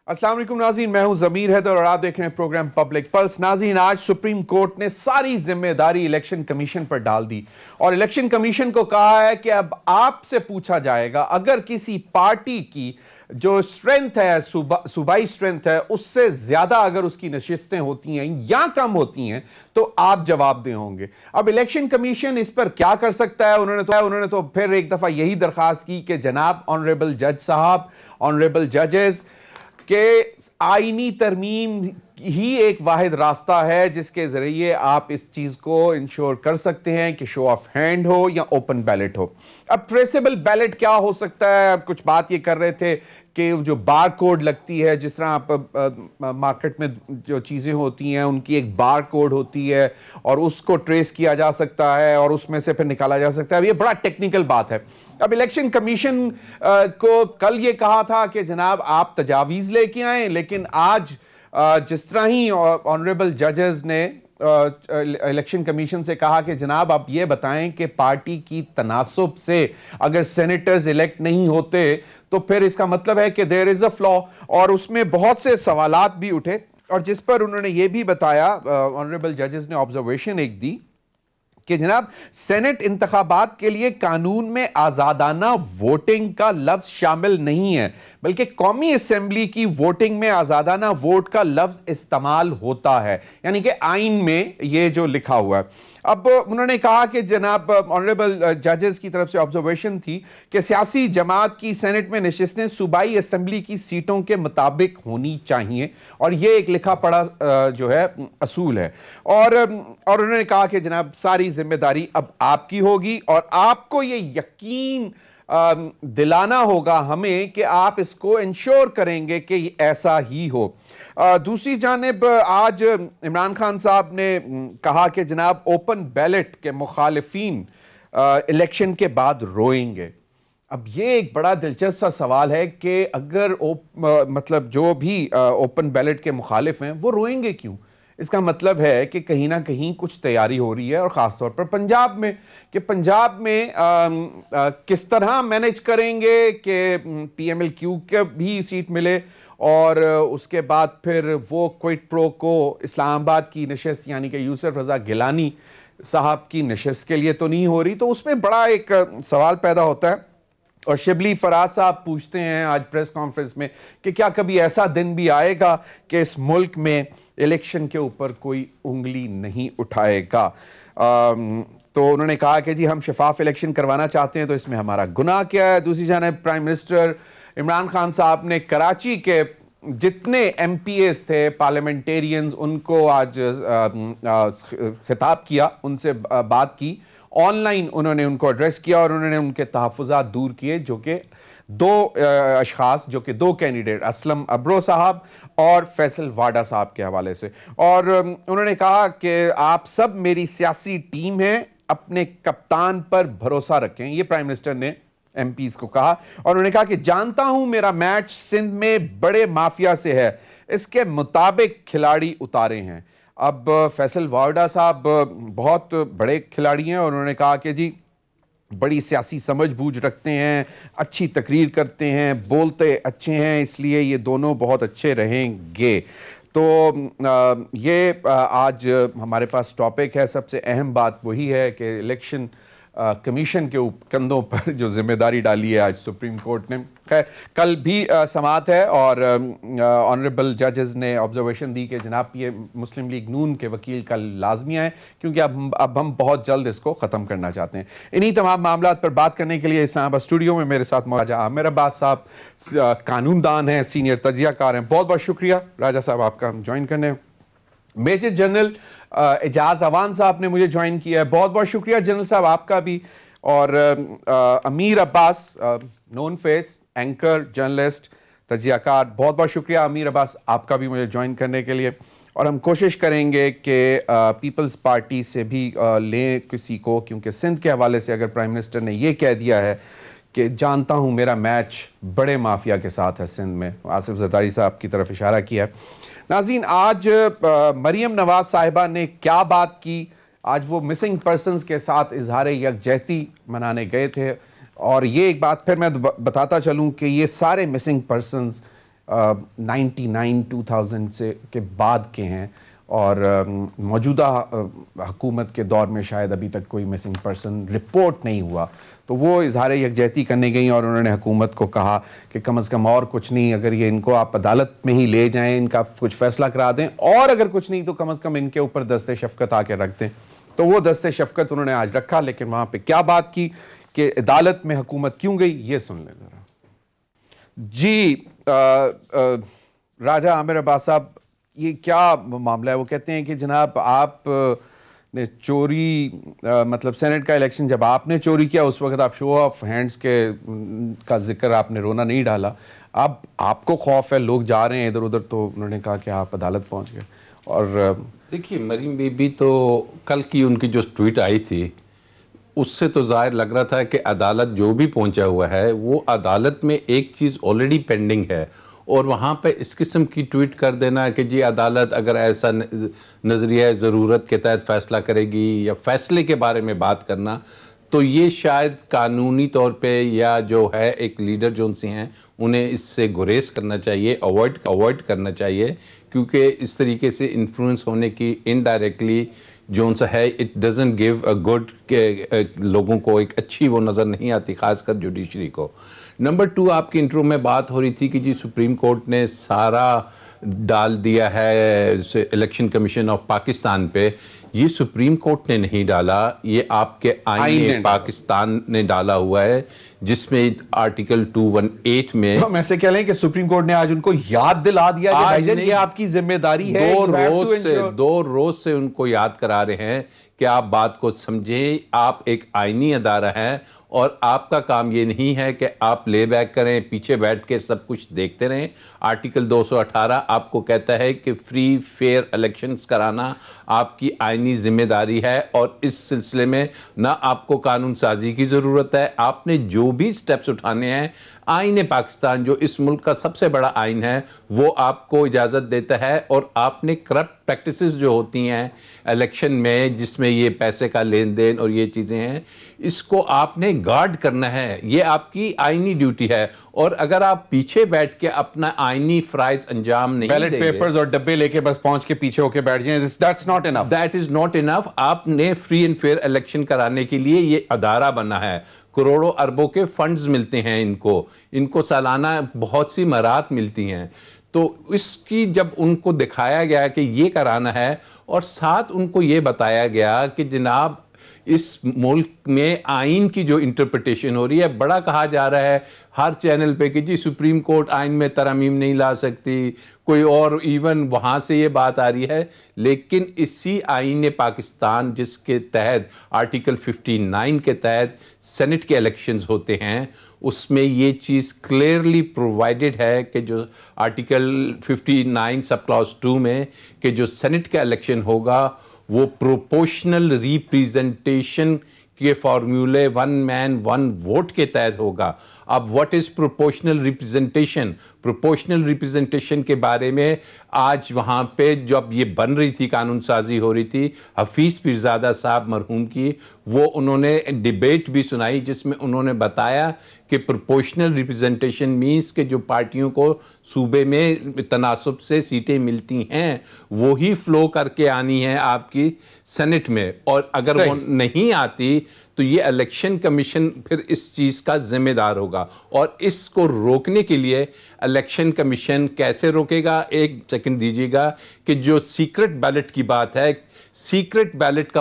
अस्सलाम वालेकुम नाज़रीन, मैं हूं ज़मीर हैदर और आप देख रहे हैं प्रोग्राम पब्लिक पल्स। नाज़रीन, आज सुप्रीम कोर्ट ने सारी जिम्मेदारी इलेक्शन कमीशन पर डाल दी और इलेक्शन कमीशन को कहा है कि अब आपसे पूछा जाएगा अगर किसी पार्टी की जो स्ट्रेंथ है, सूबाई स्ट्रेंथ है, उससे ज्यादा अगर उसकी नशिस्तें होती हैं या कम होती हैं तो आप जवाबदेह होंगे। अब इलेक्शन कमीशन इस पर क्या कर सकता है? उन्होंने तो फिर एक दफा यही दरखास्त की कि जनाब ऑनरेबल जज साहब, ऑनरेबल जजेस के आईनी तरमीम ही एक वाहिद रास्ता है जिसके जरिए आप इस चीज को इंश्योर कर सकते हैं कि शो ऑफ हैंड हो या ओपन बैलेट हो। अब ट्रेसेबल बैलेट क्या हो सकता है? अब कुछ बात ये कर रहे थे कि जो बार कोड लगती है, जिस तरह आप मार्केट में जो चीज़ें होती हैं उनकी एक बार कोड होती है और उसको ट्रेस किया जा सकता है और उसमें से फिर निकाला जा सकता है। अब ये बड़ा टेक्निकल बात है। अब इलेक्शन कमीशन को कल ये कहा था कि जनाब आप तजावीज़ लेके आए, लेकिन आज जिस तरह ही ऑनरेबल जजेस ने इलेक्शन कमीशन से कहा कि जनाब आप ये बताएं कि पार्टी की तनासुब से अगर सेनेटर्स इलेक्ट नहीं होते तो फिर इसका मतलब है कि देयर इज अ फ्लॉ, और उसमें बहुत से सवालात भी उठे और जिस पर उन्होंने ये भी बताया, ऑनरेबल जजेस ने ऑब्जर्वेशन एक दी कि जनाब सेनेट इंतखाबात के लिए कानून में आजादाना वोटिंग का लफ्ज शामिल नहीं है, बल्कि कौमी असेंबली की वोटिंग में आजादाना वोट का लफ्ज इस्तेमाल होता है, यानी कि आइन में ये जो लिखा हुआ है। अब उन्होंने कहा कि जनाब ऑनरेबल जजेस की तरफ से ऑब्जर्वेशन थी कि सियासी जमात की सेनेट में नशिस्तें सूबाई असेंबली की सीटों के मुताबिक होनी चाहिए और ये एक लिखा पढ़ा जो है असूल है। और उन्होंने कहा कि जनाब सारी जिम्मेदारी अब आपकी होगी और आपको ये यकीन दिलाना होगा हमें कि आप इसको इंश्योर करेंगे कि ऐसा ही हो। दूसरी जानिब आज इमरान खान साहब ने कहा कि जनाब ओपन बैलेट के मुखालिफिन इलेक्शन के बाद रोएंगे। अब ये एक बड़ा दिलचस्प सा सवाल है कि अगर मतलब जो भी ओपन बैलेट के मुखालिफ हैं वो रोएंगे क्यों? इसका मतलब है कि कहीं ना कहीं कुछ तैयारी हो रही है, और ख़ासतौर पर पंजाब में, कि पंजाब में किस तरह मैनेज करेंगे कि PMLQ के भी सीट मिले और उसके बाद फिर वो क्विट प्रो को इस्लामाबाद की नशस्त यानी कि यूसुफ रज़ा गिलानी साहब की नशस्त के लिए तो नहीं हो रही। तो उसमें बड़ा एक सवाल पैदा होता है और शिबली फराज साहब पूछते हैं आज प्रेस कॉन्फ्रेंस में कि क्या कभी ऐसा दिन भी आएगा कि इस मुल्क में इलेक्शन के ऊपर कोई उंगली नहीं उठाएगा। तो उन्होंने कहा कि जी हम शफाफ इलेक्शन करवाना चाहते हैं, तो इसमें हमारा गुनाह क्या है? दूसरी जानिब प्राइम मिनिस्टर इमरान खान साहब ने कराची के जितने MPs थे, पार्लियामेंटेरियंस, उनको आज खिताब किया, उनसे बात की, ऑनलाइन उन्होंने उनको एड्रेस किया और उन्होंने उनके तहफ़्फ़ुज़ात दूर किए, जो कि दो कैंडिडेट असलम अब्रो साहब और फैसल वाडा साहब के हवाले से। और उन्होंने कहा कि आप सब मेरी सियासी टीम हैं, अपने कप्तान पर भरोसा रखें। ये प्राइम मिनिस्टर ने MPs को कहा और उन्होंने कहा कि जानता हूं मेरा मैच सिंध में बड़े माफिया से है, इसके मुताबिक खिलाड़ी उतारे हैं। अब फैसल वाडा साहब बहुत बड़े खिलाड़ी हैं और उन्होंने कहा कि जी बड़ी सियासी समझ बूझ रखते हैं, अच्छी तकरीर करते हैं, बोलते अच्छे हैं, इसलिए ये दोनों बहुत अच्छे रहेंगे। तो ये आज हमारे पास टॉपिक है। सबसे अहम बात वही है कि इलेक्शन कमीशन के कंधों पर जो जिम्मेदारी डाली है आज सुप्रीम कोर्ट ने। खैर कल भी समाअत है और ऑनरेबल जजेस ने ऑब्जर्वेशन दी कि जनाब ये मुस्लिम लीग नून के वकील कल लाजमी आए, क्योंकि अब हम बहुत जल्द इसको ख़त्म करना चाहते हैं। इन्हीं तमाम मामला पर बात करने के लिए इस्लामाबाद स्टूडियो में मेरे साथ मौजूद आमिर अब्बास साहब, कानूनदान हैं, सीनियर तजियाकार हैं। बहुत बहुत शुक्रिया राजा साहब आपका ज्वाइन करने। मेजर जनरल एजाज अवान साहब ने मुझे ज्वाइन किया है, बहुत बहुत शुक्रिया जनरल साहब आपका भी। और Amir Abbas, known face, anchor, journalist, तजियाकार, बहुत बहुत शुक्रिया अमीर अब्बास आपका भी मुझे ज्वाइन करने के लिए। और हम कोशिश करेंगे कि पीपल्स पार्टी से भी लें किसी को, क्योंकि सिंध के हवाले से अगर प्राइम मिनिस्टर ने ये कह दिया है कि जानता हूँ मेरा मैच बड़े माफिया के साथ है सिंध में, आसिफ जरदारी साहब की तरफ इशारा किया है। नाज़रीन, आज मरियम नवाज साहिबा ने क्या बात की? आज वो मिसिंग पर्सनस के साथ इजहार यकजहती मनाने गए थे और ये एक बात फिर मैं बताता चलूं कि ये सारे मिसिंग पर्सनस 2000 से के बाद के हैं और मौजूदा हुकूमत के दौर में शायद अभी तक कोई मिसिंग पर्सन रिपोर्ट नहीं हुआ, तो वो इजहार यकजहती करने गई और उन्होंने हुकूमत को कहा कि कम से कम और कुछ नहीं, अगर ये इनको आप अदालत में ही ले जाएं, इनका कुछ फैसला करा दें, और अगर कुछ नहीं तो कम से कम इनके ऊपर दस्ते शफकत आके रख दें। तो वो दस्ते शफकत उन्होंने आज रखा, लेकिन वहां पे क्या बात की कि अदालत में हुकूमत क्यों गई, ये सुन लें जरा। जी राजा आमिर अब्बास साहब, ये क्या मामला है? वो कहते हैं कि जनाब आप ने चोरी मतलब सेनेट का इलेक्शन जब आपने चोरी किया उस वक्त आप शो ऑफ हैंड्स के का जिक्र आपने रोना नहीं डाला, अब आपको खौफ है, लोग जा रहे हैं इधर उधर, तो उन्होंने कहा कि आप अदालत पहुंच गए। और देखिए मरीम बीबी तो कल की उनकी जो ट्वीट आई थी उससे तो जाहिर लग रहा था कि अदालत जो भी पहुंचा हुआ है वो अदालत में एक चीज़ ऑलरेडी पेंडिंग है, और वहाँ पे इस किस्म की ट्वीट कर देना कि जी अदालत अगर ऐसा नज़रिया ज़रूरत के तहत फ़ैसला करेगी या फ़ैसले के बारे में बात करना, तो ये शायद कानूनी तौर पे या जो है एक लीडर जो उनसे हैं उन्हें इससे गुरेज करना चाहिए, अवॉइड करना चाहिए, क्योंकि इस तरीके से इन्फ्लुएंस होने की इनडायरेक्टली जो सा है it doesn't give a good के लोगों को एक अच्छी वो नज़र नहीं आती, खासकर जुडिशरी को। नंबर 2, आपकी इंट्रो में बात हो रही थी कि जी सुप्रीम कोर्ट ने सारा डाल दिया है इलेक्शन कमीशन ऑफ पाकिस्तान पे। ये सुप्रीम कोर्ट ने नहीं डाला, ये आपके आईन पाकिस्तान ने डाला हुआ है, जिसमें आर्टिकल 218 में तो हम ऐसे कह लें कि सुप्रीम कोर्ट ने आज उनको याद दिला दिया कि भाईजान ये आपकी जिम्मेदारी है। 2 रोज से उनको याद करा रहे हैं कि आप बात को समझें, आप एक आईनी अदारा है और आपका काम ये नहीं है कि आप ले बैक करें, पीछे बैठ के सब कुछ देखते रहें। आर्टिकल 218 आपको कहता है कि फ्री फेयर इलेक्शंस कराना आपकी आईनी जिम्मेदारी है, और इस सिलसिले में ना आपको कानून साजी की ज़रूरत है, आपने जो भी स्टेप्स उठाने हैं आईन पाकिस्तान जो इस मुल्क का सबसे बड़ा आइन है वो आपको इजाज़त देता है, और आपने करप्ट प्रैक्टिसेस जो होती हैं इलेक्शन में जिसमें ये पैसे का लेन देन और ये चीज़ें हैं, इसको आपने गार्ड करना है, ये आपकी आईनी ड्यूटी है। और अगर आप पीछे बैठ के अपना आईनी फ़राइज़ अंजाम नहीं बैलेट देंगे, पेपर्स और डब्बे लेके बस पहुंच के पीछे होके बैठ जाएं, that's not enough. That is not enough. आपने फ्री एंड फेयर इलेक्शन कराने के लिए ये अदारा बना है, करोड़ों अरबों के फंड्स मिलते हैं इनको सालाना बहुत सी मराहत मिलती हैं। तो इसकी जब उनको दिखाया गया कि ये कराना है, और साथ उनको ये बताया गया कि जनाब इस मुल्क में आइन की जो इंटरप्रिटेशन हो रही है, बड़ा कहा जा रहा है हर चैनल पे कि जी सुप्रीम कोर्ट आइन में तरमीम नहीं ला सकती, कोई और इवन वहाँ से ये बात आ रही है, लेकिन इसी आइन पाकिस्तान जिसके तहत आर्टिकल 59 के तहत सेनेट के इलेक्शंस होते हैं, उसमें ये चीज़ क्लियरली प्रोवाइडेड है कि जो आर्टिकल 59 सब क्लॉज 2 में कि जो सेनेट का इलेक्शन होगा वो प्रोपोर्शनल रिप्रेजेंटेशन के फॉर्मूले 1 मैन 1 वोट के तहत होगा। अब what is proportional representation? Proportional representation के बारे में आज वहाँ पे जब ये बन रही थी, कानून साजी हो रही थी, हफीज़ पीरज़ादा साहब मरहूम की, वो उन्होंने डिबेट भी सुनाई जिसमें उन्होंने बताया कि प्रोपोर्शनल रिप्रेजेंटेशन मीन्स के जो पार्टियों को सूबे में तनासब से सीटें मिलती हैं वो ही फ्लो करके आनी है आपकी सेनेट में, और अगर वो नहीं आती तो ये इलेक्शन कमीशन फिर इस चीज़ का जिम्मेदार होगा। और इसको रोकने के लिए इलेक्शन कमीशन कैसे रोकेगा? एक सेकंड दीजिएगा कि जो सीक्रेट बैलेट की बात है, सीक्रेट बैलेट का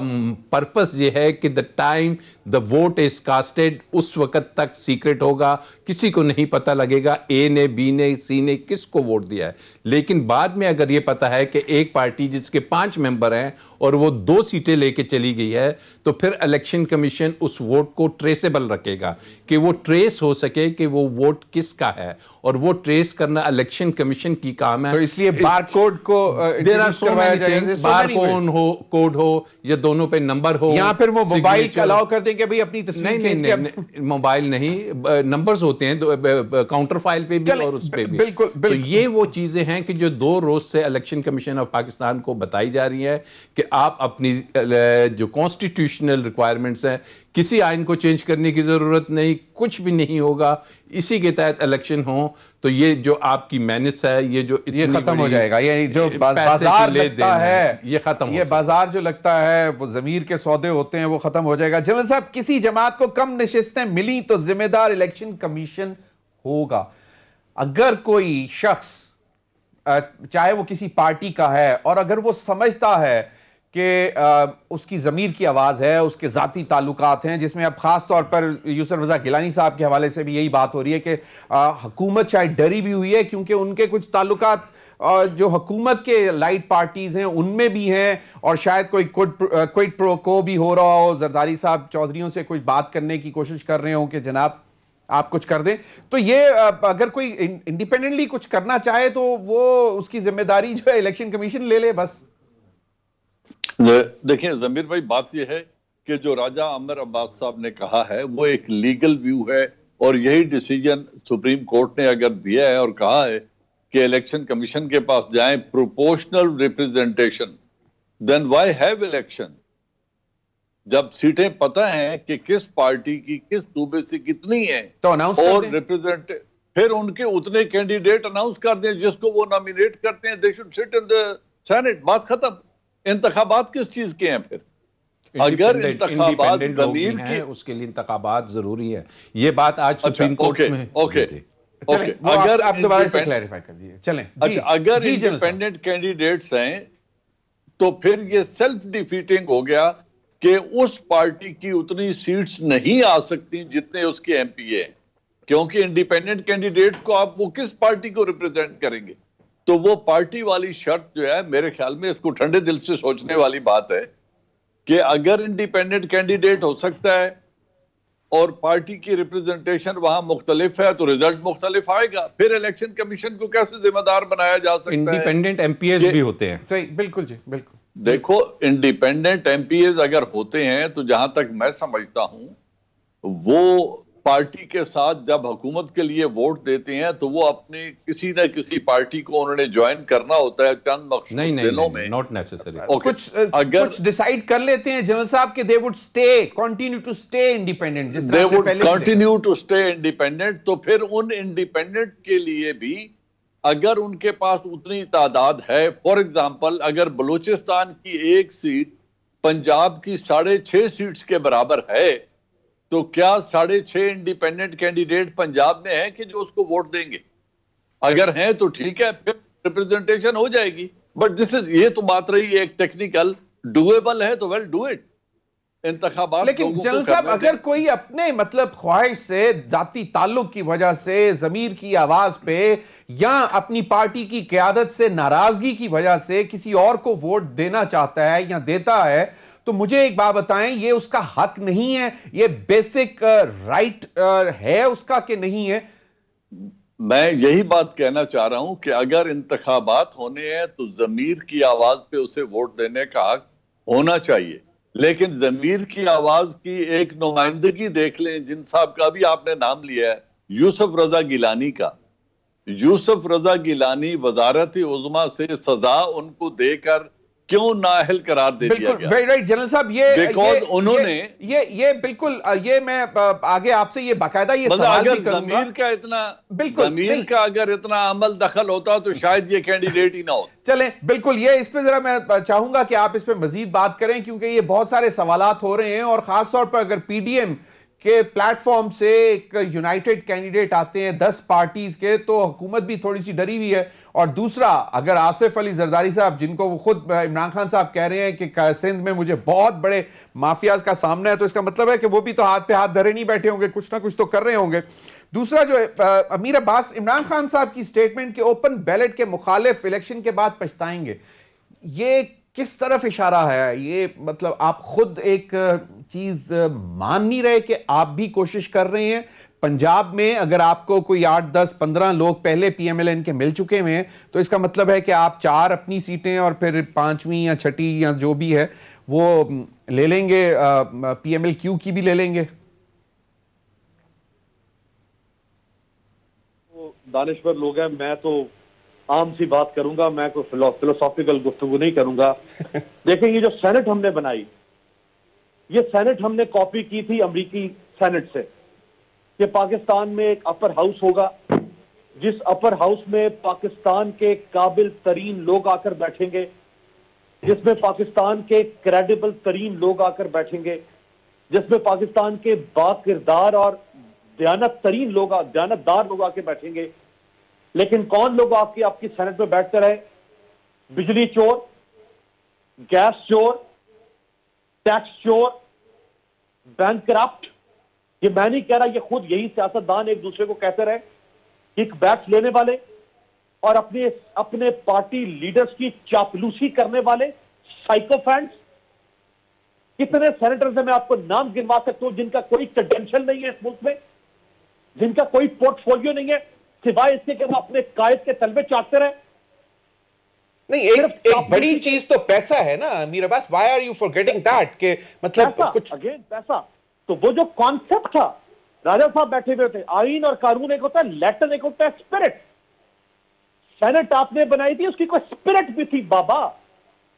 पर्पस ये है कि the time the vote is casted उस वक्त तक सीक्रेट होगा, किसी को नहीं पता लगेगा ए ने, बी ने, सी ने किसको वोट दिया है। लेकिन बाद में अगर ये पता है कि एक पार्टी जिसके 5 मेंबर हैं और वो 2 सीटें लेके चली गई है, तो फिर इलेक्शन कमीशन उस वोट को ट्रेसेबल रखेगा कि वो ट्रेस हो सके कि वो वोट किसका है, और वो ट्रेस करना इलेक्शन कमीशन की काम है। तो इसलिए बार कोड को करवाया जाएगा, बार कोड हो या दोनों पे नंबर हो, या फिर वो मोबाइल का अलाउ कर दें कि भाई अपनी तस्वीर नहीं, मोबाइल नहीं, नंबर्स होते हैं काउंटर फाइल पे भी और उस पे भी। बिल्कुल, तो ये वो चीजें हैं कि जो 2 रोज से इलेक्शन कमीशन ऑफ पाकिस्तान को बताई जा रही है कि आप अपनी जो कॉन्स्टिट्यूशनल रिक्वायरमेंट्स हैं, किसी आइन को चेंज करने की जरूरत नहीं, कुछ भी नहीं होगा, इसी के तहत इलेक्शन हो तो ये जो आपकी मेनिस है, ये जो ये इतनी खत्म हो बड़ी जाएगा। ये जो पैसे बाजार की ले लगता देन है, ये खत्म हो ये सकता है। बाजार जो लगता है, वो जमीर के सौदे होते हैं, वो खत्म हो जाएगा। जनरल साहब, किसी जमात को कम नशिस्तें मिली तो जिम्मेदार इलेक्शन कमीशन होगा। अगर कोई शख्स, चाहे वो किसी पार्टी का है, और अगर वो समझता है कि उसकी ज़मीर की आवाज़ है, उसके ज़ाती ताल्लुकात हैं, जिसमें अब ख़ास तौर पर यूसुफ रज़ा गिलानी साहब के हवाले से भी यही बात हो रही है कि हुकूमत शायद डरी भी हुई है क्योंकि उनके कुछ ताल्लुकात जो हुकूमत के लाइट पार्टीज़ हैं उनमें भी हैं, और शायद कोई क्विड प्रो को भी हो रहा हो, जरदारी साहब चौधरियों से कुछ बात करने की कोशिश कर रहे हो कि जनाब आप कुछ कर दें। तो ये अगर कोई इंडिपेंडेंटली कुछ करना चाहे तो वो उसकी जिम्मेदारी जो है इलेक्शन कमीशन ले ले बस। देखिए जमीर भाई, बात यह है कि जो राजा अमर अब्बास साहब ने कहा है वो एक लीगल व्यू है, और यही डिसीजन सुप्रीम कोर्ट ने अगर दिया है और कहा है कि इलेक्शन कमीशन के पास जाएं proportional representation, then why have election? जब सीटें पता है कि किस पार्टी की किस सूबे से कितनी है तो अनाउंस और रिप्रेजेंट, फिर उनके उतने कैंडिडेट अनाउंस कर दें जिसको वो नॉमिनेट करते हैं, they should sit in the senate, बात खत्म। इंतखाबात किस चीज के हैं फिर? अगर इंतखाबात जमीर है उसके लिए इंतखाबात जरूरी है। ये बात आज सुप्रीम कोर्ट में अगर आप दोबारा से क्लैरिफाई कर दीजिए। चलें, अच्छा, अगर इंडिपेंडेंट कैंडिडेट्स हैं तो फिर ये सेल्फ डिफीटिंग हो गया कि उस पार्टी की उतनी सीट्स नहीं आ सकती जितने उसके एमपी हैं, क्योंकि इंडिपेंडेंट कैंडिडेट्स को आप वो किस पार्टी को रिप्रेजेंट करेंगे? तो वो पार्टी वाली शर्त जो है, मेरे ख्याल में इसको ठंडे दिल से सोचने वाली बात है कि अगर इंडिपेंडेंट कैंडिडेट हो सकता है और पार्टी की रिप्रेजेंटेशन वहां मुख्तलिफ है तो रिजल्ट मुख्तलिफ आएगा। फिर इलेक्शन कमीशन को कैसे जिम्मेदार बनाया जा सकता है? इंडिपेंडेंट एमपीएस भी होते हैं। सही, बिल्कुल जी, बिल्कुल। देखो, इंडिपेंडेंट एमपीएस अगर होते हैं तो जहां तक मैं समझता हूं वो पार्टी के साथ जब हुकूमत के लिए वोट देते हैं तो वो अपने किसी न किसी पार्टी को उन्होंने ज्वाइन करना होता है चंद मखसूस दिनों में। Not necessary. कुछ डिसाइड कर लेते हैं जनरल साहब कि they would stay, continue to stay independent, जिस तरह they would continue to stay independent. तो फिर उन इंडिपेंडेंट के लिए भी अगर उनके पास उतनी तादाद है, फॉर एग्जाम्पल अगर बलूचिस्तान की एक सीट पंजाब की 6.5 सीट्स के बराबर है, तो क्या 6.5 इंडिपेंडेंट कैंडिडेट पंजाब में हैं कि जो उसको वोट देंगे? अगर हैं तो ठीक है, फिर रिप्रेजेंटेशन हो जाएगी। बट दिस इज, ये तो बात रही एक टेक्निकल, डुएबल है तो वेल डू इट। इंतखाबात, लेकिन जनरल साहब अगर कोई अपने मतलब ख्वाहिश से, जाती ताल्लुक की वजह से, जमीर की आवाज पे, या अपनी पार्टी की क़यादत से नाराजगी की वजह से किसी और को वोट देना चाहता है या देता है, तो मुझे एक बात बताएं, ये उसका हक नहीं है? ये बेसिक राइट है उसका कि नहीं है? मैं यही बात कहना चाह रहा हूं कि अगर इंतखाबात होने हैं तो जमीर की आवाज पे उसे वोट देने का हक होना चाहिए। लेकिन जमीर की आवाज की एक नुमाइंदगी देख लें, जिन साहब का भी आपने नाम लिया है, यूसुफ रजा गिलानी का। यूसुफ रजा गिलानी वजारत उज़्मा से सजा उनको देकर क्यों नाअहल करार दे दिया गया? वेरी राइट जनरल साहब, ये उन्होंने ये बिल्कुल, ये मैं आगे आपसे ये बाकायदा ये सवाल भी करूंगा। ज़मीर का इतना, बिल्कुल ज़मीर का अगर इतना अमल दखल होता तो शायद ये कैंडिडेट ही ना हो। चलें, बिल्कुल, ये इस पे जरा मैं चाहूंगा कि आप इस पे मजीद बात करें, क्योंकि ये बहुत सारे सवालात हो रहे हैं, और खासतौर पर अगर पीडीएम के प्लेटफॉर्म से एक यूनाइटेड कैंडिडेट आते हैं 10 पार्टीज के, तो हुकूमत भी थोड़ी सी डरी हुई है। और दूसरा, अगर आसिफ अली जरदारी साहब, जिनको वो खुद इमरान खान साहब कह रहे हैं कि सिंध में मुझे बहुत बड़े माफियाज का सामना है, तो इसका मतलब है कि वो भी तो हाथ पे हाथ धरे नहीं बैठे होंगे, कुछ ना कुछ तो कर रहे होंगे। दूसरा जो अमीर अब्बास, इमरान खान साहब की स्टेटमेंट के ओपन बैलेट के मुखालिफ इलेक्शन के बाद पछताएंगे, ये किस तरफ इशारा है? ये मतलब आप खुद एक चीज मान नहीं रहे कि आप भी कोशिश कर रहे हैं? पंजाब में अगर आपको कोई 8, 10, 15 लोग पहले पीएमएलएन के मिल चुके हैं, तो इसका मतलब है कि आप 4 अपनी सीटें और फिर 5वीं या 6ठी या जो भी है वो ले लेंगे, पीएमएलक्यू की भी ले लेंगे। तो दानिश्वर लोग हैं, मैं तो आम सी बात करूंगा, मैं कोई फिलोसॉफिकल गुफ्तगू नहीं करूंगा। देखें, ये जो सेनेट हमने बनाई, ये सेनेट हमने कॉपी की थी अमेरिकी सेनेट से। कि पाकिस्तान में एक अपर हाउस होगा, जिस अपर हाउस में पाकिस्तान के काबिल तरीन लोग आकर बैठेंगे, जिसमें पाकिस्तान के क्रेडिबल तरीन लोग आकर बैठेंगे, जिसमें पाकिस्तान के बाकिरदार और दयानतदार लोग आके बैठेंगे। लेकिन कौन लोग आपकी सेनेट में बैठते रहे? बिजली चोर, गैस चोर, टैक्स चोर, बैंक करप्ट। ये मैं नहीं कह रहा, ये खुद यही सियासतदान एक दूसरे को कहते रहे, किक बैक्स लेने वाले और अपने पार्टी लीडर्स की चापलूसी करने वाले साइकोफैंट्स। कितने सेनेटर्स हैं, मैं आपको नाम गिनवा सकता हूं, जिनका कोई क्रेडेंशियल नहीं है इस मुल्क में, जिनका कोई पोर्टफोलियो नहीं है, सिवाय इसके कि वो अपने कायद के तलबे चाटते रहे। नहीं, एक बड़ी चीज तो पैसा है ना Amir Abbas. Why are you forgetting that? के मतलब कुछ अगेन पैसा। तो वो जो कॉन्सेप्ट था, राजा साहब बैठे हुए थे, आईन और कानून एक होता है लैटिन, एक होता है स्पिरिट। सेनेट आपने बनाई थी, उसकी कोई स्पिरिट भी थी बाबा।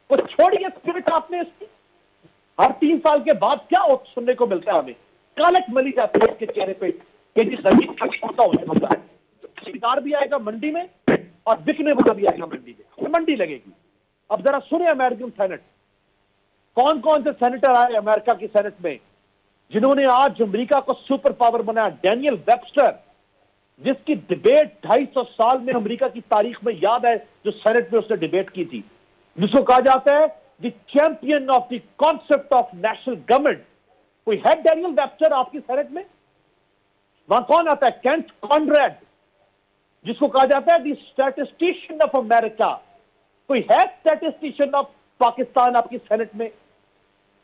वो छोड़िए स्पिरिट आपने इसकी। हर 3 साल के बाद क्या सुनने को मिलता है हमें? कालक मली जाती है उसके चेहरे पे कि जी जमीन का छोटा होने वाला है। खरीदार भी आएगा मंडी में और बिकने वाला भी आएगा मंडी में, मंडी लगेगी। अब जरा सुने अमेरिकन सेनेट, कौन कौन से सेनेटर आए अमेरिका की सेनेट में जिन्होंने आज अमेरिका को सुपर पावर बनाया? डैनियल वेबस्टर, जिसकी डिबेट 250 साल में अमेरिका की तारीख में याद है, जो सेनेट में उसने डिबेट की थी, जिसको कहा जाता है the champion of the concept of national government. कोई है डैनियल वेबस्टर आपकी सेनेट में? वहां कौन आता है? केंट कॉनरेड, जिसको कहा जाता है द स्टैटिस्टिशियन ऑफ अमेरिका। कोई है स्टैटिस्टिशियन ऑफ पाकिस्तान आपकी सेनेट में?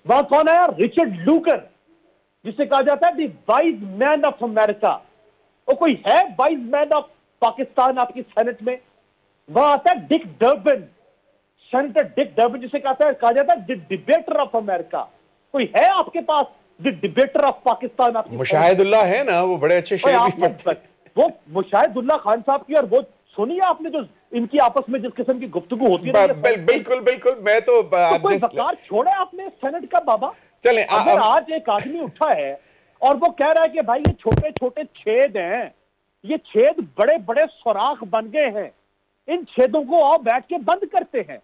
वहां कौन है? रिचर्ड लूकर, जिसे कहा जाता है the wise man of America. वो कोई है वाइज मैन ऑफ पाकिस्तान आपकी सेनेट में? वहां आता है Dick Durbin, senator Dick Durbin, जिसे कहा जाता है द डिबेटर ऑफ अमेरिका। कोई है आपके पास द डिबेटर ऑफ पाकिस्तान आपकी? मुशाहिदुल्लाह है ना, वो बड़े अच्छे शेर भी पढ़ते हैं। वो मुशाहिदुल्लाह खान साहब की, और वो सुनिए आपने जो इनकी आपस में जिस किस्म की गुफ्तगू होती है, बिल्कुल बिल्कुल। मैं तो कोई वकार छोड़े आपने सेनेट का बाबा। चलें, अगर आज एक आदमी उठा है और वो कह रहा है कि भाई ये छोटे छोटे छेद हैं, ये छेद बड़े बड़े सुराख बन गए हैं, इन छेदों को आओ बैठ के बंद करते हैं।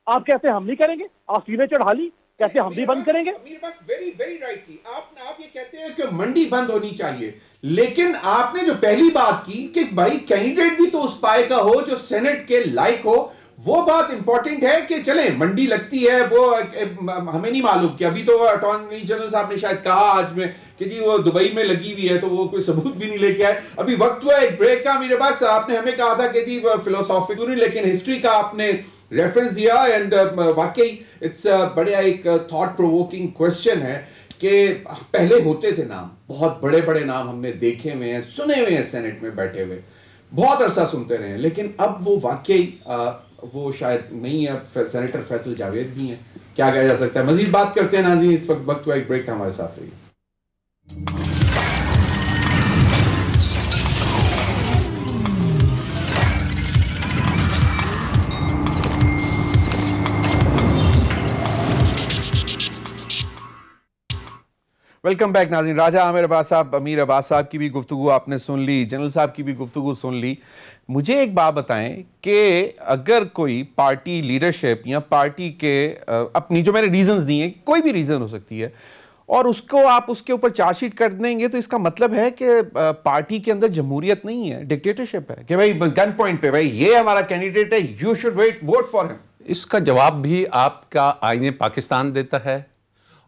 आप कहते हैं हम नहीं करेंगे, आप सीने चढ़ा ली, कैसे हम भी बंद करेंगे? वेरी वेरी राइटली आप ये कहते हैं कि मंडी बंद होनी चाहिए, लेकिन आपने जो पहली बात की कि भाई कैंडिडेट भी तो उस पाए का हो जो सेनेट के लायक हो, वो बात इंपॉर्टेंट है। कि चले मंडी लगती है, वो हमें नहीं मालूम कि अभी तो अटॉर्नी जनरल साहब ने शायद कहा आज में कि जी वो दुबई में लगी हुई है, तो वो कोई सबूत भी नहीं लेके आए। अभी वक्त हुआ एक ब्रेक का। मेरे पास आपने हमें कहा था कि जी फिलोसॉफिकल नहीं, लेकिन हिस्ट्री का आपने रेफरेंस दिया, एंड वाकई इट्स बड़ा एक थॉट प्रोवोकिंग क्वेश्चन है कि पहले होते थे नाम, बहुत बड़े बड़े नाम हमने देखे हुए हैं, सुने हुए हैं, सेनेट में बैठे हुए बहुत अरसा सुनते रहे, लेकिन अब वो वाकई वो शायद नहीं है। सेनेटर फैसल जावेद भी हैं, क्या कहा जा सकता है। मजीद बात करते हैं नाज़रीन, इस वक्त हुआ एक ब्रेक का, हमारे साथ रहिए। वेलकम बैक नाज़रीन। राजा आमिर अब्बास साहब, अमीर अब्बास साहब की भी गुफ्तगू आपने सुन ली, जनरल साहब की भी गुफ्तगू सुन ली। मुझे एक बात बताएं कि अगर कोई पार्टी लीडरशिप या पार्टी के अपनी जो मैंने रीजंस दिए, कोई भी रीजन हो सकती है, और उसको आप उसके ऊपर चार्जशीट कर देंगे, तो इसका मतलब है कि पार्टी के अंदर जमहूरियत नहीं है, डिक्टेटरशिप है, कि भाई गन पॉइंट पे भाई ये हमारा कैंडिडेट है, you should vote for him. इसका जवाब भी आपका आईने पाकिस्तान देता है,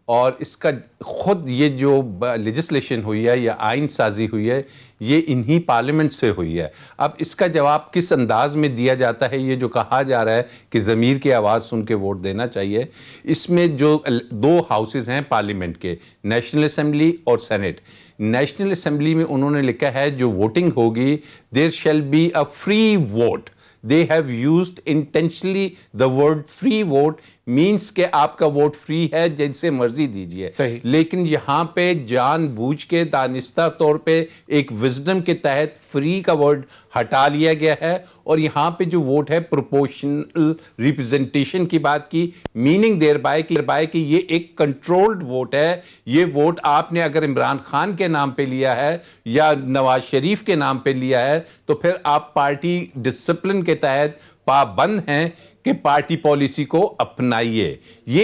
और इसका खुद ये जो लेजिस्लेशन हुई है या आइन साजी हुई है, ये इन्हीं पार्लियामेंट से हुई है। अब इसका जवाब किस अंदाज में दिया जाता है, ये जो कहा जा रहा है कि ज़मीर की आवाज़ सुन के वोट देना चाहिए, इसमें जो 2 हाउसेस हैं पार्लियामेंट के, नेशनल असेंबली और सेनेट। नेशनल असेंबली में उन्होंने लिखा है जो वोटिंग होगी, there shall be a free vote. They have used intentionally the word free vote, means के आपका वोट फ्री है, जैसे मर्जी दीजिए। सही। लेकिन यहाँ पे जानबूझ के दानिस्ता तौर पे एक विजडम के तहत फ्री का वर्ड हटा लिया गया है, और यहाँ पे जो वोट है प्रोपोर्शनल रिप्रेजेंटेशन की बात की, मीनिंग देयर बाय कि ये एक कंट्रोल्ड वोट है। ये वोट आपने अगर इमरान खान के नाम पे लिया है या नवाज शरीफ के नाम पे लिया है, तो फिर आप पार्टी डिसिप्लिन के तहत पाबंद हैं कि पार्टी पॉलिसी को अपनाइए। ये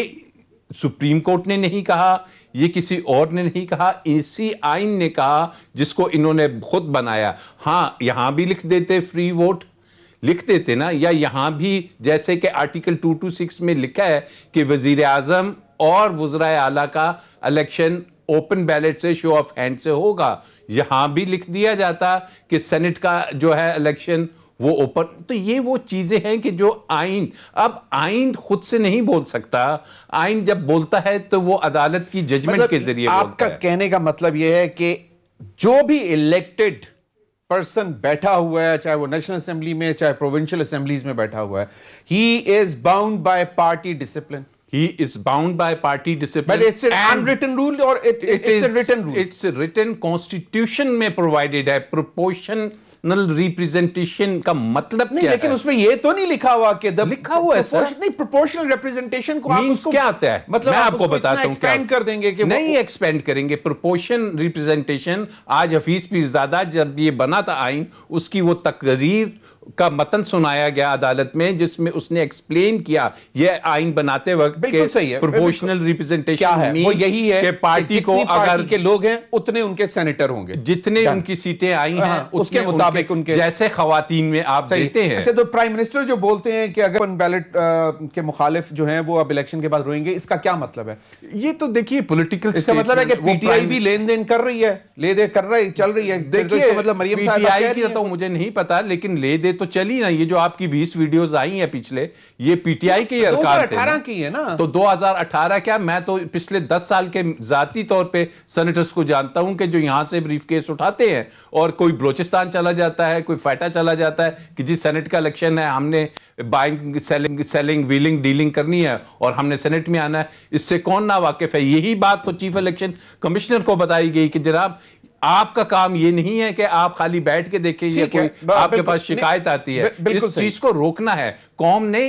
सुप्रीम कोर्ट ने नहीं कहा, ये किसी और ने नहीं कहा, इसी आइन ने कहा जिसको इन्होंने खुद बनाया। हाँ, यहां भी लिख देते फ्री वोट, लिख देते ना, या यहां भी जैसे कि आर्टिकल 226 में लिखा है कि वजीर आजम और वज़राए आला का इलेक्शन ओपन बैलेट से, शो ऑफ हैंड से होगा। यहां भी लिख दिया जाता कि सेनेट का जो है इलेक्शन वो ओपन। तो ये वो चीजें हैं कि जो आइन, अब आइन खुद से नहीं बोल सकता। आइन जब बोलता है तो वो अदालत की जजमेंट के जरिए बोलता आपका है। कहने का मतलब यह है कि जो भी इलेक्टेड पर्सन बैठा हुआ है, चाहे वो नेशनल असेंबली में, चाहे प्रोविंशियल असेंबलीज में बैठा हुआ है, he is bound by party discipline. He is bound by party discipline. But it's an unwritten rule or it's a written rule? It's a written constitution में provided है। Proportional representation का मतलब नहीं, क्या लेकिन है? उसमें ये तो नहीं लिखा हुआ कि लिखा हुआ है सर। नहीं, प्रोपोर्शनल रिप्रेजेंटेशन को आप मीन्स उसको क्या आता है? मतलब मैं आप आपको उसको बताता इतना हूं क्या एक्सपेंड कर देंगे कि नहीं एक्सपेंड करेंगे। प्रोपोर्शन रिप्रेजेंटेशन, आज हफीज पीरजादा जब ये बना था आइन, उसकी वो तकरीर का मतन सुनाया गया अदालत में, जिसमें उसने एक्सप्लेन किया ये आइन बनाते वक्त बिल्कुल सही है। प्रोपोर्शनल रिप्रेजेंटेशन क्या है वो यही है कि पार्टी को अगर के लोग हैं उतने उनके सेनेटर होंगे, जितने उनकी सीटें आई हैं उसके मुताबिक उनके जैसे खवातीन में आप देते हैं। अच्छा, तो प्राइम मिनिस्टर जो बोलते हैं कि अगर बैलेट के मुखालिफ जो हैं वो अब इलेक्शन के बाद रोएंगे, इसका क्या मतलब है? ये तो देखिए पॉलिटिकल, इसका मतलब है कि पीटीआई भी लेन देन कर रही है, ले दे कर रही चल रही है। देखिए मतलब मरियम साहब पीटीआई की तो मुझे नहीं पता, लेकिन ले दे तो चली ना। ये जो आपकी 20 वीडियोस आई हैं पिछले, ये पीटीआई के अरकान थे। 2018 की है ना। तो 2018 क्या, मैं तो पिछले 10 साल के जाती तौर पे सेनेटर्स को जानता हूं कि जो यहां से ब्रीफकेस उठाते हैं और कोई बलोचिस्तान चला जाता है, कोई फाटा चला जाता है कि जी सेनेट का इलेक्शन है, हमने बाइंग सेलिंग व्हीलिंग डीलिंग करनी है और हमने सेनेट में आना है। इससे कौन ना वाकिफ है? यही बात तो चीफ इलेक्शन कमिश्नर को बताई गई कि जनाब आपका काम ये नहीं है कि आप खाली बैठ के देखें या कोई आपके पास शिकायत आती है। इस चीज को रोकना है। कौम ने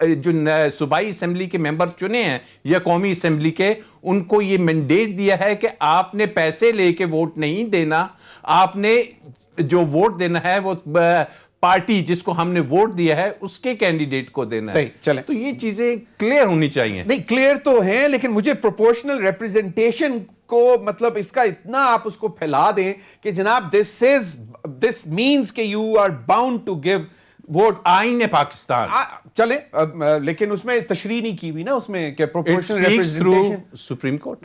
जो सूबाई असेंबली के मेंबर चुने हैं या कौमी असेंबली के, उनको ये मैंडेट दिया है कि आपने पैसे लेके वोट नहीं देना, आपने जो वोट देना है वो पार्टी जिसको हमने वोट दिया है उसके कैंडिडेट को देना है। चलें। तो ये चीजें क्लियर होनी चाहिए। नहीं, क्लियर तो है, लेकिन मुझे प्रोपोर्शनल रिप्रेजेंटेशन को मतलब इसका इतना आप उसको फैला दें कि जनाब दिस मींस कि you are bound to give vote. आईन है पाकिस्तान चले, लेकिन उसमें तशरीह नहीं की हुई ना उसमें कि प्रोपोर्शनल रिप्रेजेंटेशन सुप्रीम कोर्ट।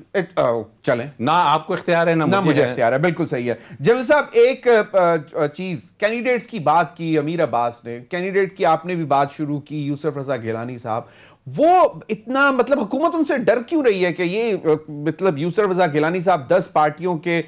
चलें, ना आपको इख्तियार है ना मुझे इख्तियार है। बिल्कुल सही है। जनरल साहब, एक चीज कैंडिडेट्स की बात की अमीर अब्बास ने, कैंडिडेट की आपने भी बात शुरू की, यूसुफ रजा गिलानी साहब, वो इतना मतलब हुकूमत उनसे डर क्यों रही है कि ये मतलब यूसुफ रजा गिलानी साहब 10 पार्टियों के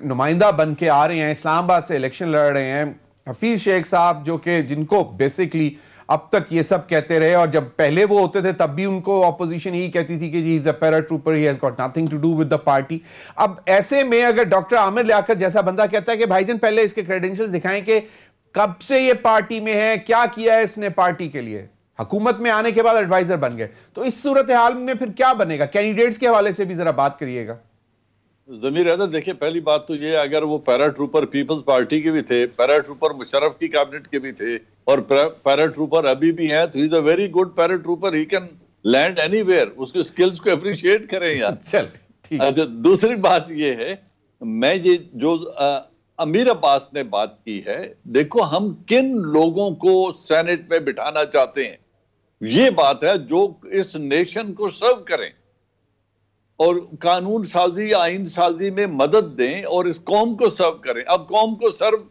नुमाइंदा बन के आ रहे हैं, इस्लामाबाद से इलेक्शन लड़ रहे हैं। हफीज शेख साहब जो कि जिनको बेसिकली अब तक ये सब कहते रहे, और जब पहले वो होते थे तब भी उनको ऑपोजिशन यही कहती थी कि G is a paratrooper, he has got nothing to do with the party. अब ऐसे में अगर डॉक्टर आमिर लियाकत जैसा बंदा कहता है कि भाईजान पहले इसके क्रेडेंशियल्स दिखाएं कि कब से ये पार्टी में है, क्या किया है इसने पार्टी के लिए, हुकूमत में आने के बाद एडवाइजर बन गए, तो इस सूरत हाल में फिर क्या बनेगा? कैंडिडेट्स के हवाले से भी जरा बात करिएगा। जमीर हैदर, देखिए पहली बात तो ये, अगर वो पैराट्रूपर पीपल्स पार्टी के भी थे, पैराट्रूपर मुशर्रफ की कैबिनेट के भी थे और पैराट्रूपर अभी भी हैं, तो he is a very good paratrooper, he can land anywhere. उसके स्किल्स को अप्रिशिएट करें यार। चल ठीक। अच्छा, दूसरी बात ये है, मैं ये जो अमीर अब्बास ने बात की है, देखो हम किन लोगों को सेनेट में बिठाना चाहते हैं, ये बात है जो इस नेशन को सर्व करें और कानून साजी आइन साजी में मदद दें और इस कौम को सर्व करें। अब कौम को सर्व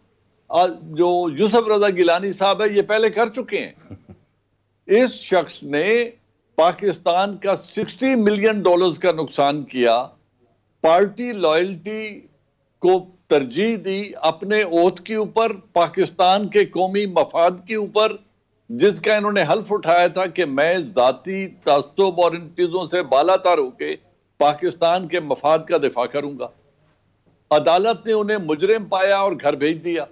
जो यूसुफ रजा गिलानी साहब है ये पहले कर चुके हैं। इस शख्स ने पाकिस्तान का $60 मिलियन का नुकसान किया, पार्टी लॉयल्टी को तरजीह दी अपने ओथ के ऊपर, पाकिस्तान के कौमी मफाद के ऊपर। जिसका इन्होंने हल्फ उठाया था कि मैं जाती तासुब और इन चीजों से बालातर होके पाकिस्तान के मफाद का दिफा करूंगा। अदालत ने उन्हें मुजरिम पाया और घर भेज दिया।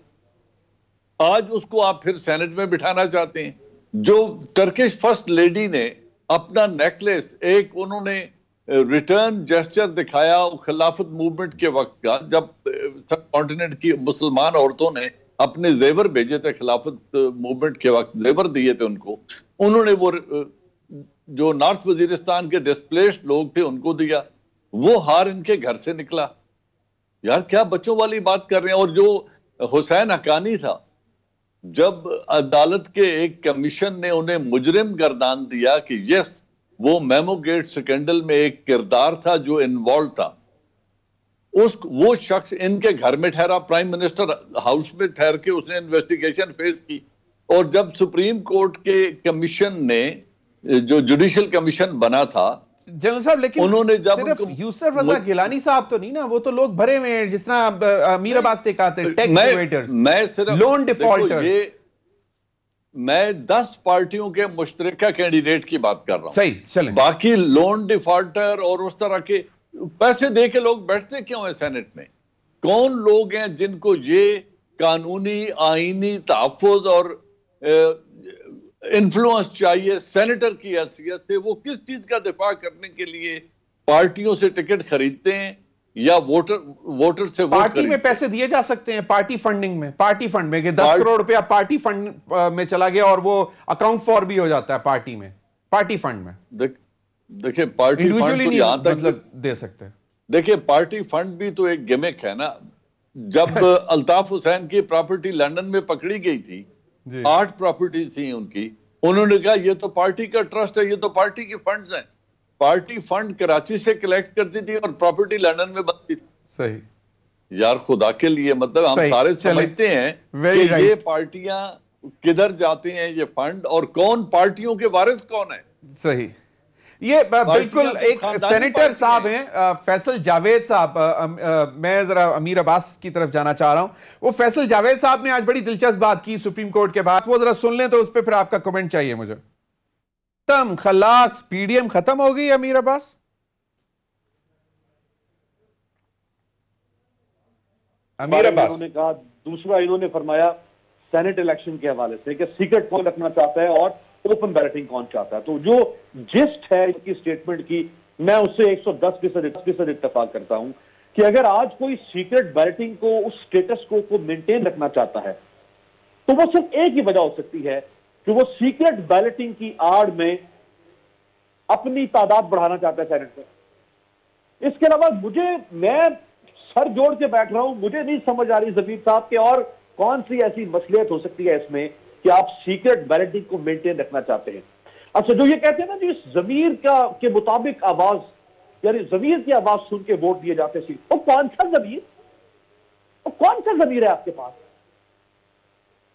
आज उसको आप फिर सेनेट में बिठाना चाहते हैं। जो टर्किश फर्स्ट लेडी ने अपना नेकलेस, एक उन्होंने रिटर्न जेस्चर दिखाया खिलाफत मूवमेंट के वक्त का, जब सब कॉन्टिनेंट की मुसलमान औरतों ने अपने जेवर भेजे थे खिलाफत मूवमेंट के वक्त, जेवर दिए थे उनको, उन्होंने वो जो नॉर्थ वजीरिस्तान के डिस्प्लेस्ड लोग थे उनको दिया। वो हार इनके घर से निकला। यार क्या बच्चों वाली बात कर रहे हैं। और जो हुसैन हक्कानी था, जब अदालत के एक कमीशन ने उन्हें मुजरिम गर्दान दिया कि यस वो मेमो गेट स्कैंडल में एक किरदार था जो इन्वॉल्व था, वो शख्स इनके घर में ठहरा, प्राइम मिनिस्टर हाउस में ठहर के उसने इन्वेस्टिगेशन फेस की। और जब सुप्रीम कोर्ट के कमीशन ने, जो जुडिशियल कमीशन बना था, जनरल साहब, लेकिन उन्होंने जब सिर्फ यूसुफ रजा गिलानी साहब तो नहीं ना, वो तो लोग भरे हुए हैं, जिस तरह अमीर अब्बास ने कहा था, टैक्स इवेडर्स, मैं सिर्फ लोन डिफॉल्टर्स। मैं 10 पार्टियों के मुश्तरका कैंडिडेट की बात कर रहा हूं। सही, चलें। बाकी लोन डिफॉल्टर और उस तरह के पैसे दे के लोग बैठते क्यों हैं सेनेट में? कौन लोग हैं जिनको ये कानूनी आईनी तहफ़्फ़ुज़ और इन्फ्लुएंस चाहिए सेनेटर की हैसियत से? वो किस चीज का दिफा करने के लिए पार्टियों से टिकट खरीदते हैं या वोटर से वोट पार्टी में पैसे दिए जा सकते हैं, पार्टी फंडिंग में, पार्टी फंड में, कि 10 करोड़ रुपया पार्टी फंड में चला गया और वो अकाउंट फॉर भी हो जाता है पार्टी में, पार्टी फंड में। देखिए पार्टी फंड तो यहां तक मतलब दे सकते हैं। देखिए पार्टी फंड भी तो एक गिमिक है ना। जब अल्ताफ हुसैन की प्रॉपर्टी लंदन में पकड़ी गई थी, 8 प्रॉपर्टी थी उनकी, उन्होंने कहा ये तो पार्टी का ट्रस्ट है, ये तो पार्टी के फंड्स हैं। पार्टी फंड कराची से कलेक्ट करती थी और प्रॉपर्टी लंदन में बनती थी। सही यार खुदा के लिए, मतलब हम सारे समझते हैं कि ये पार्टियां किधर जाते हैं ये फंड, और कौन पार्टियों के वारिस कौन है। सही, ये बिल्कुल एक सेनेटर साहब हैं फैसल जावेद साहब। मैं जरा अमीर अब्बास की तरफ जाना चाह रहा हूं। वो फैसल जावेद साहब ने आज बड़ी दिलचस्प बात की सुप्रीम कोर्ट के बाद, वो जरा सुन लें तो उस पर फिर आपका कमेंट चाहिए मुझे। खत्म, खलास, पीडीएम खत्म हो गई अमीर अब्बास? अमीर अब्बास उन्होंने कहा। दूसरा इन्होंने फरमाया सेनेट इलेक्शन के हवाले से कि सीक्रेट कौन रखना चाहता है और ओपन बैलेटिंग कौन चाहता है। तो जो जिस्ट है इनकी स्टेटमेंट की, मैं उससे 110% इत्तेफाक करता हूं कि अगर आज कोई सीक्रेट बैलेटिंग को, उस स्टेटस को मेंटेन रखना चाहता है, तो वो सिर्फ एक ही वजह हो सकती है कि वो सीक्रेट बैलेटिंग की आड़ में अपनी तादाद बढ़ाना चाहता है सेनेट में। इसके अलावा मैं सर जोड़ के बैठ रहा हूं, मुझे नहीं समझ आ रही ज़मीर साहब के और कौन सी ऐसी मसलियत हो सकती है इसमें कि आप सीक्रेट बैलेटिंग को मेंटेन रखना चाहते हैं। अच्छा, जो ये कहते हैं ना जी ज़मीर के मुताबिक आवाज, यानी ज़मीर की आवाज सुन के वोट दिए जाते हैं, वो कौन सा ज़मीर, वो कौन सा ज़मीर है आपके पास?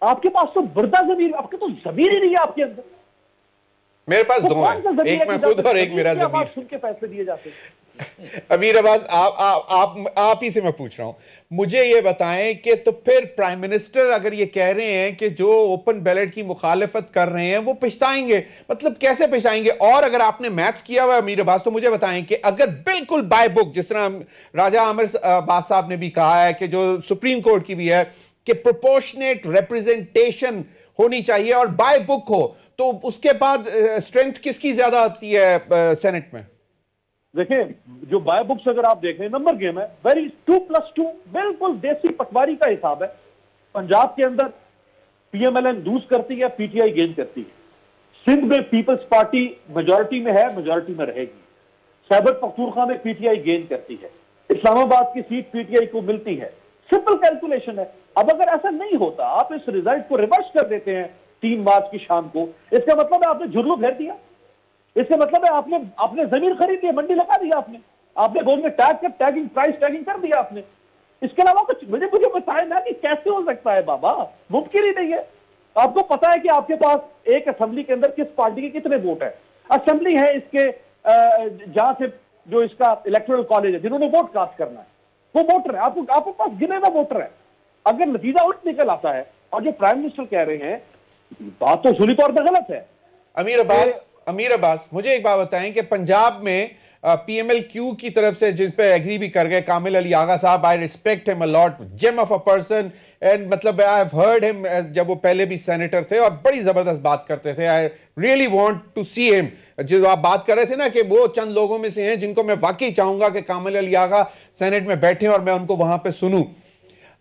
आपके पास तो बर्दा ज़मीर, आपके तो ज़मीर ही नहीं है आपके अंदर। मेरे पास दो हैं, एक मैं खुद और एक मेरा ज़मीर। सुन के फैसले दिए जाते हैं। अमीर अब्बास, आप ही से मैं पूछ रहा हूं, मुझे ये बताएं कि तो फिर प्राइम मिनिस्टर अगर ये कह रहे हैं कि जो ओपन बैलेट की मुखालिफत कर रहे हैं वो पछताएंगे, मतलब कैसे पछताएंगे? और अगर आपने मैथ्स किया हुआ अमीर अब्बास तो मुझे बताएं कि अगर बिल्कुल बाय बुक, जिस तरह राजा आमिर अब्बास साहब ने भी कहा है कि जो सुप्रीम कोर्ट की भी है कि प्रोपोर्शनेट रिप्रेजेंटेशन होनी चाहिए और बाय बुक हो, तो उसके बाद स्ट्रेंथ किसकी ज्यादा आती है सेनेट में? देखिए, जो बाय बुक्स अगर आप देखें, नंबर गेम है, वेरी 2+2, बिल्कुल देसी पटवारी का हिसाब है। पंजाब के अंदर पीएमएलएन लूज करती है, पीटीआई गेन करती है। सिंध में पीपल्स पार्टी मेजॉरिटी में है, मेजॉरिटी में रहेगी। खैबर पख्तूनख्वा में पीटीआई गेन करती है। इस्लामाबाद की सीट पीटीआई को मिलती है। सिंपल कैलकुलेशन है। अब अगर ऐसा नहीं होता, आप इस रिजल्ट को रिवर्स कर देते हैं 3 मार्च की शाम को, इसका मतलब है आपने जुर्म घेर दिया। इसका मतलब है आपने जमीन खरीद ली, मंडी लगा दिया, आपने गोल्ड में टैगिंग प्राइस टैगिंग कर दिया आपने। इसके अलावा कुछ मुझे बताएं ना कि कैसे हो सकता है बाबा, मुमकिन ही नहीं है। आपको पता है कि आपके पास एक असेंबली के अंदर किस पार्टी के कितने वोट है। असेंबली है इसके जहां से जो इसका इलेक्टोरल कॉलेज है, जिन्होंने वोट कास्ट करना है वो वोटर है, आपके पास गिने हुए वोटर है। अगर नतीजा उल्ट निकल आता है और जो प्राइम मिनिस्टर कह रहे हैं बात तो सुनी तौर पर गलत है। अमीर अब्बास, मुझे एक बात बताएं कि पंजाब में पीएमएल-क्यू की तरफ से जिन पे एग्री भी कर गए कामिल अली आगा साहब, I respect him a lot, gem of a person, and मतलब आई हैव हर्ड हिम जब वो पहले भी सेनेटर थे और बड़ी जबरदस्त बात करते थे। I really want to see him. जो आप बात कर रहे थे ना कि वो चंद लोगों में से हैं जिनको मैं वाकई चाहूंगा कि कामिल अली आगा सेनेट में बैठे और मैं उनको वहां पे सुनूं।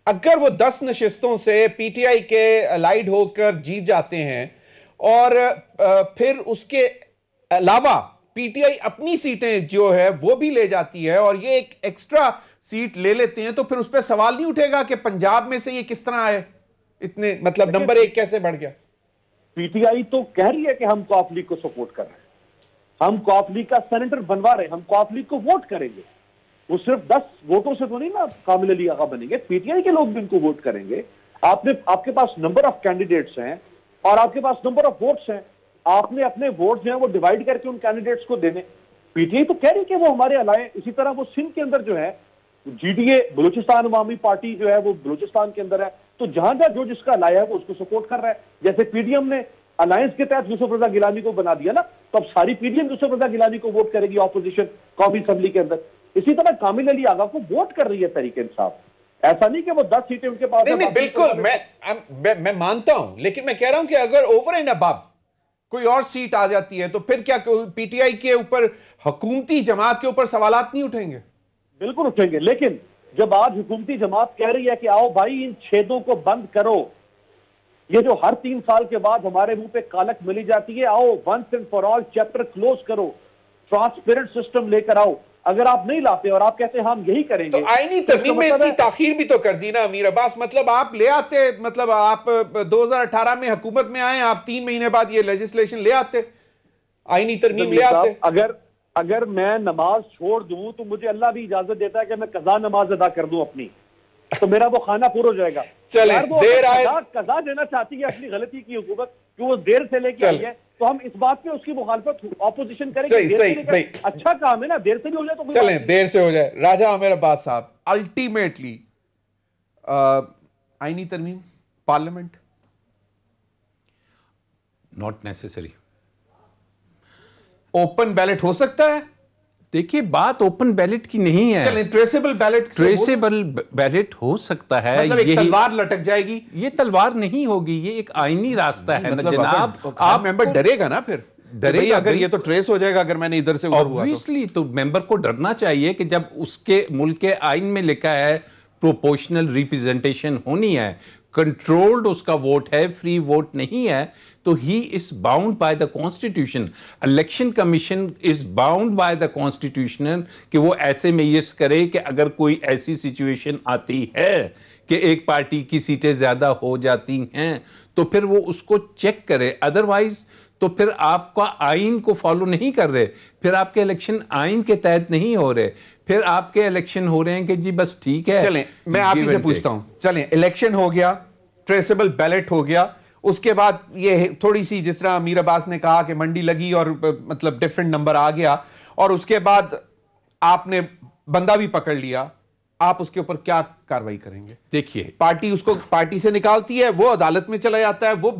अगर वो 10 नशिस्तों से पीटीआई के अलाइड होकर जीत जाते हैं और फिर उसके अलावा पीटीआई अपनी सीटें जो है वो भी ले जाती है और ये एक एक्स्ट्रा सीट ले लेते हैं, तो फिर उस पर सवाल नहीं उठेगा कि पंजाब में से ये किस तरह आए, इतने मतलब नंबर 1 कैसे बढ़ गया? पीटीआई तो कह रही है कि हम कॉफ लीग को सपोर्ट कर रहे हैं, हम कॉफ लीग का सेनेटर बनवा रहे हैं, हम कॉफ लीग को वोट करेंगे। वो सिर्फ 10 वोटों से तो नहीं ना कामिल अली आगा बनेंगे, पीटीआई के लोग भी उनको वोट करेंगे। आपके पास नंबर ऑफ कैंडिडेट्स हैं और आपके पास नंबर ऑफ वोट्स हैं, आपने अपने वोट जो है वो डिवाइड करके उन कैंडिडेट्स को देने। पीटीआई तो कह रही है कि वो हमारे अलाए। इसी तरह वो सिंध के अंदर जो है जीडीए बलूचिस्तान अवामी पार्टी जो है वो बलूचिस्तान के अंदर है, तो जहां जहां जो जिसका अलाया है वो उसको सपोर्ट कर रहा है। जैसे पीडीएम ने अलायंस के तहत यूसुफ रजा गिलानी को बना दिया ना, तो अब सारी पीडीएम यूसुफ रजा गिलानी को वोट करेगी ऑपोजिशन कौमी असेंबली के अंदर। इसी तरह कामिल अली आगा को वोट कर रही है तहरीक इंसाफ। ऐसा नहीं कि वो 10 सीटें उनके पास नहीं, बिल्कुल मैं मानता हूं, लेकिन मैं कह रहा हूं कि अगर ओवर एंड अबव कोई और सीट आ जाती है तो फिर क्या पीटीआई के ऊपर, हुकूमती जमात के ऊपर सवालात नहीं उठेंगे? बिल्कुल उठेंगे, लेकिन जब आज हुकूमती जमात कह रही है कि आओ भाई इन छेदों को बंद करो, ये जो हर 3 साल के बाद हमारे मुंह पे कालक मिली जाती है, आओ once and for all chapter close करो, ट्रांसपेरेंट सिस्टम लेकर आओ। अगर आप नहीं लाते और आप कहते हैं हम यही करेंगे, तो आईनी तरमीम में इतनी ताखीर भी तो कर दी ना अमीर अब्बास। मतलब आप ले आते, मतलब आप 2018 में हुकूमत में आए, आप 3 महीने बाद ये लेजिस्लेशन ले आते, आईनी तरमीम ले आते। अगर मैं नमाज छोड़ दूं तो मुझे अल्लाह भी इजाजत देता है कि मैं कज़ा नमाज अदा कर दूं अपनी, तो मेरा वो खाना पूरा हो जाएगा। चले देर आए, कज़ा देना चाहती है अपनी गलती की हुकूमत कि वो देर से लेके आई है, तो हम इस बात पे उसकी मुखालफत ऑपोजिशन करेंगे। सही। अच्छा काम है ना, देर से भी हो जाए तो चलें देर से हो जाए। राजा आमिर अब्बास साहब, अल्टीमेटली आईनी तरमीम, parliament not necessary. Open ballot हो सकता है? देखिए, बात ओपन बैलेट की नहीं है। चलें ट्रेसेबल बैलेट, ट्रेसेबल बैलेट हो सकता है। मतलब एक तलवार लटक जाएगी? ये तलवार नहीं होगी, ये एक आईनी रास्ता है। मतलब जनाब, आप मेंबर डरेगा ना फिर? डरेगा अगर ये तो ट्रेस हो जाएगा, अगर मैंने इधर से उधर हुआ ऑब्वियसली तो मेंबर को डरना चाहिए कि जब उसके मुल्क के आइन में लिखा है प्रोपोर्शनल रिप्रेजेंटेशन होनी है, कंट्रोल्ड उसका वोट है, फ्री वोट नहीं है, तो he is bound by the constitution. Election commission is bound by the constitution कि वो ऐसे मेयर्स करे कि अगर कोई ऐसी सिचुएशन आती है कि एक पार्टी की सीटें ज्यादा हो जाती हैं तो फिर वो उसको चेक करे। अदरवाइज तो फिर आपका आइन को फॉलो नहीं कर रहे, फिर आपके इलेक्शन आइन के तहत नहीं हो रहे, फिर आपके इलेक्शन हो रहे हैं कि जी बस ठीक है। चलें मैं आप ही से पूछता हूं, चलें इलेक्शन हो गया, ट्रेसेबल बैलेट हो गया, उसके बाद ये थोड़ी सी जिस तरह अमीर अब्बास ने कहा कि मंडी लगी और मतलब डिफरेंट नंबर आ गया, और उसके बाद आपने बंदा भी पकड़ लिया, आप उसके ऊपर क्या कार्रवाई करेंगे? देखिए, पार्टी उसको पार्टी से निकालती है, वो अदालत में चला जाता है, वो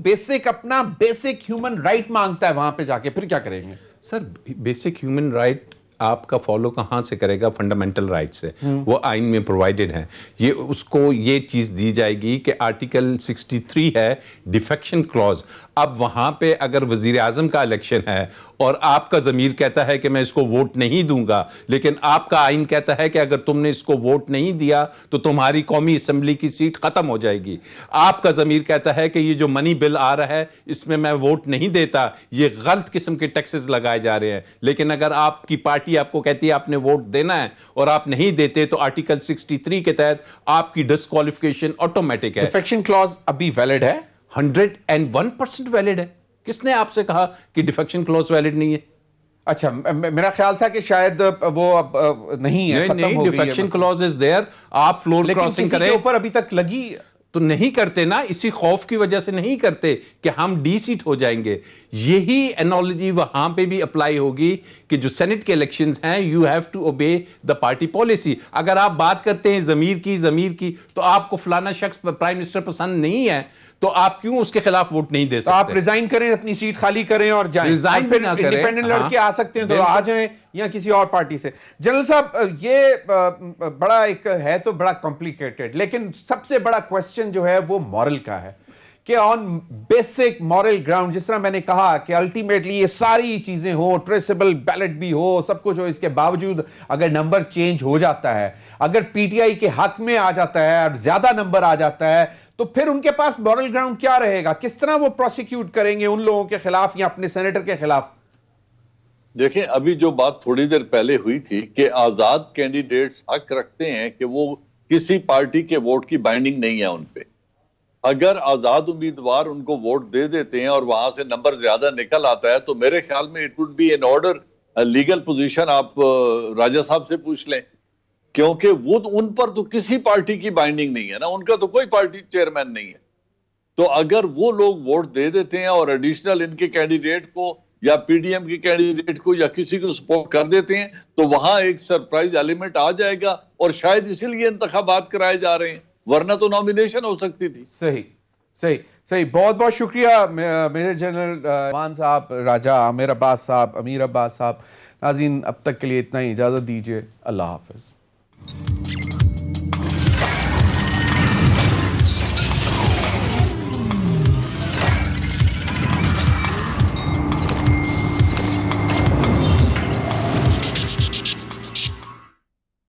अपना बेसिक ह्यूमन राइट मांगता है वहां पे जाके, फिर क्या करेंगे? सर, बेसिक ह्यूमन राइट आपका फॉलो कहां से करेगा? फंडामेंटल राइट से। वो आइन में प्रोवाइडेड है। ये उसको ये चीज दी जाएगी कि आर्टिकल 63 है डिफेक्शन क्लॉज। अब वहां पे अगर वजीर आजम का इलेक्शन है और आपका जमीर कहता है कि मैं इसको वोट नहीं दूंगा, लेकिन आपका आइन कहता है कि अगर तुमने इसको वोट नहीं दिया तो तुम्हारी कौमी असेंबली की सीट खत्म हो जाएगी। आपका जमीर कहता है कि ये जो मनी बिल आ रहा है इसमें मैं वोट नहीं देता, ये गलत किस्म के टैक्सेस लगाए जा रहे हैं, लेकिन अगर आपकी पार्टी आपको कहती है आपने वोट देना है और आप नहीं देते तो आर्टिकल 63 के तहत आपकी डिस्क्वालिफिकेशन ऑटोमेटिक है। डिफेक्शन क्लॉज अभी वैलिड है? 101% वैलिड है। किसने आपसे कहा कि डिफेक्शन क्लॉज वैलिड नहीं है? अच्छा, मेरा ख्याल था कि शायद वो अब नहीं है, खत्म हो गई है। Defection clause is there. आप फ्लोर क्रॉसिंग करें, ऊपर अभी तक लगी तो नहीं करते ना, इसी खौफ की वजह से नहीं करते कि हम डी सीट हो जाएंगे। यही एनोलॉजी वहां पे भी अप्लाई होगी कि जो सेनेट के इलेक्शंस हैं, you have to obey the party policy. अगर आप बात करते हैं जमीर की तो आपको फलाना शख्स प्राइम मिनिस्टर पसंद नहीं है तो आप क्यों उसके खिलाफ वोट नहीं दे तो आप सकते? रिजाइन करें, अपनी सीट खाली करें और जाएं। रिजाइन और फिर भी ना करें, इंडिपेंडेंट हाँ। लड़के आ सकते हैं तो बिल्कुल। आ जाएं या किसी और पार्टी से। जनरल साहब, ये बड़ा एक है तो बड़ा कॉम्प्लिकेटेड, लेकिन सबसे बड़ा क्वेश्चन जो है वो मॉरल का है कि ऑन बेसिक मॉरल ग्राउंड, जिस तरह मैंने कहा कि अल्टीमेटली ये सारी चीजें हो, ट्रेसेबल बैलेट भी हो, सब कुछ हो, इसके बावजूद अगर नंबर चेंज हो जाता है, अगर पीटीआई के हक में आ जाता है और ज्यादा नंबर आ जाता है, तो फिर उनके पास मॉरल ग्राउंड क्या रहेगा? किस तरह वो प्रोसिक्यूट करेंगे उन लोगों के खिलाफ या अपने सेनेटर के खिलाफ? देखें, अभी जो बात थोड़ी देर पहले हुई थी कि आजाद कैंडिडेट्स हक रखते हैं कि वो किसी पार्टी के वोट की बाइंडिंग नहीं है उन पे। अगर आजाद उम्मीदवार उनको वोट दे देते हैं और वहां से नंबर ज्यादा निकल आता है, तो मेरे ख्याल में it would be an order legal position. आप राजा साहब से पूछ लें, क्योंकि वो उन पर तो किसी पार्टी की बाइंडिंग नहीं है ना, उनका तो कोई पार्टी चेयरमैन नहीं है। तो अगर वो लोग वोट दे देते हैं और एडिशनल इनके कैंडिडेट को या पीडीएम के कैंडिडेट को या किसी को सपोर्ट कर देते हैं, तो वहां एक सरप्राइज एलिमेंट आ जाएगा और शायद इसीलिए इंतखाबात कराए जा रहे हैं, वरना तो नॉमिनेशन हो सकती थी। सही सही सही। बहुत बहुत शुक्रिया मेजर जनरल मान साहब, राजा आमिर अब्बास साहब, अमीर अब्बास साहब। नाज़रीन, अब तक के लिए इतना ही, इजाजत दीजिए। अल्लाह हाफिज।